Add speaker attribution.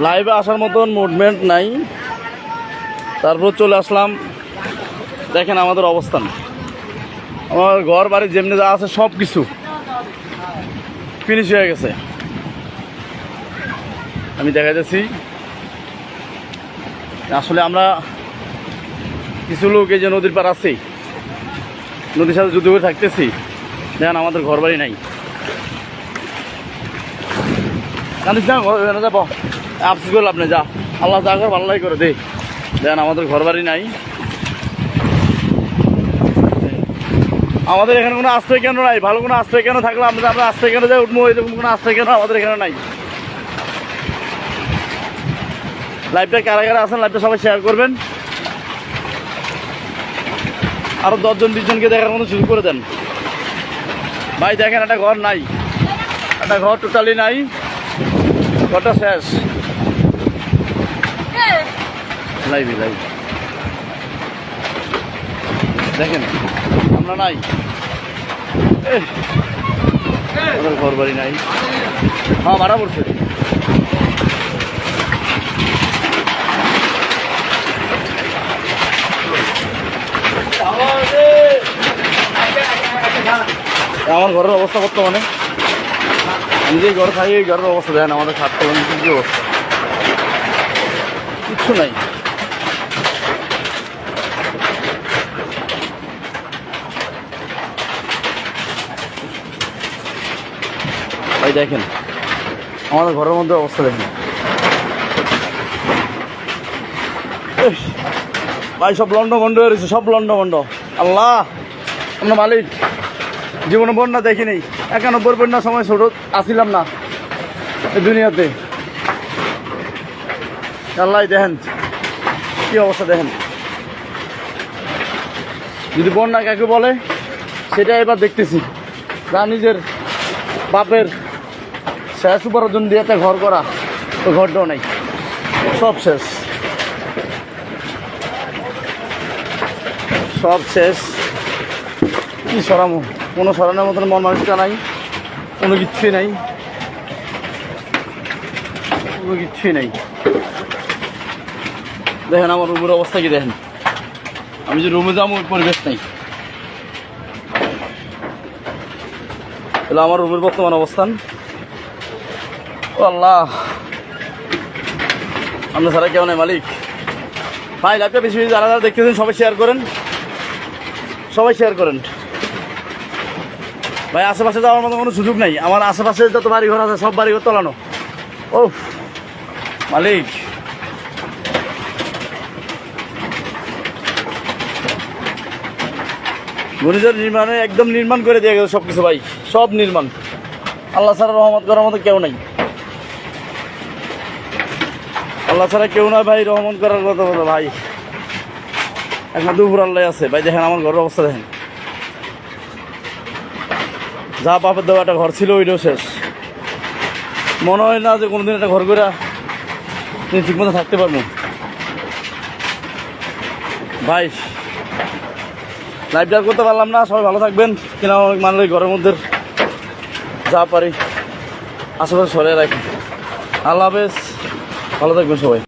Speaker 1: লাইভে আসার মতন মুভমেন্ট নাই, তারপর চলে আসলাম। দেখেন আমাদের অবস্থান, আমার ঘর বাড়ি যেমনি যা আছে সব কিছু ফিনিশ হয়ে গেছে। আমি দেখা যাচ্ছি আসলে আমরা কিছু লোক এই যে নদীর পার আছি, নদীর সাথে যুদ্ধ করে থাকতেছি। দেখেন আমাদের ঘর বাড়ি নাই, জানিস না ঘর যাব আফসোস করল আপনি, যা আল্লাহ যা করে ভালোই করে দে। দেখেন আমাদের ঘর বাড়ি নাই, আমাদের এখানে কোনো আশ্রয় কেন নাই। ভালো কোনো আশ্রয় কেন থাকলে আমরা আশ্রয় কেন যাই উঠবো, এরকম কোনো আশ্রয় কেন আমাদের এখানে নাই। লাইভটা কারা কারা আছেন লাইভটা সবাই শেয়ার করবেন, আরো 10 জন 20 জনকে দেখার মতো শুরু করে দেন। ভাই দেখেন একটা ঘর নাই, একটা ঘর টোটালি নাই, ঘরটা শেষ। লাইভে লাইভ দেখেন আমরা নাই, ঘর বাড়ি নাই। হ্যাঁ মারা পড়ছে। আমার ঘরের অবস্থা বর্তমানে, আমি যে ঘরে থাকি এই ঘরের অবস্থা দেখেন, আমাদের খাট কলম কি অবস্থা, কিচ্ছু নাই। ভাই দেখেন আমাদের ঘরের মধ্যে অবস্থা দেখেন ভাই, সব লন্ড বন্ড হয়ে রয়েছে, সব লন্ড বন্ড। আল্লাহ আমরা মালিক, জীবনে বন্যা দেখিনি, 91 বন্যার সময় ছোট আসিলাম না এই দুনিয়াতে। আল্লাহ দেখেন কি অবস্থা দেখেন। যদি বন্যা কাকে বলে সেটা এবার দেখতেছি, যা নিজের বাপের শেষ উপার্জন দিয়ে একটা ঘর করা, তো ঘরটাও নাই, সব শেষ, সব শেষ। কি সরামো, কোনো সরানোর মতন মন মানুষটা নাই, কোনো কিচ্ছুই নাই, কোনো কিচ্ছুই নাই। দেখেন আমার রুমের অবস্থা কি দেখেন, আমি যে রুমে যাবো ওই পরিবেশ নেই। তাহলে আমার রুমের বর্তমান অবস্থান। ও আল্লাহ, আমরা ছাড়া কেউ নাই মালিক। ভাই লাইভটা বেশি বেশি যারা যারা দেখতেছেন সবাই শেয়ার করেন, সবাই শেয়ার করেন। ভাই আশেপাশে যাওয়ার মতো কোনো সুযোগ নাই, আমার আশেপাশে যত বাড়িঘর আছে সব বাড়িঘর তলানো। ও মালিক, ঘূর্ণিঝড় নির্মাণে একদম নির্মাণ করে দিয়ে গেছে সব কিছু ভাই, সব নির্মাণ। আল্লাহ ছাড়া রহমত করার মতো কেউ নাই, আল্লাহ ছাড়া কেউ নয় ভাই রহমত করার কথা বলো ভাই। এখন দুপুর আল্লাহ আছে ভাই। দেখেন আমার ঘরের অবস্থা দেখেন, যা বাপের দেওয়া একটা ঘর ছিল ওইটাও শেষ। মনে হয় না যে কোনোদিন একটা ঘর করে ঠিক মতো থাকতে পারবো ভাই। লাইভটা করতে পারলাম না, সবাই ভালো থাকবেন। কিনা অনেক মানুষ ঘরের মধ্যে যা পারি আশেপাশে সরে রাখি। আল্লাহ হাফেজ, ভালো থাকবেন সবাই।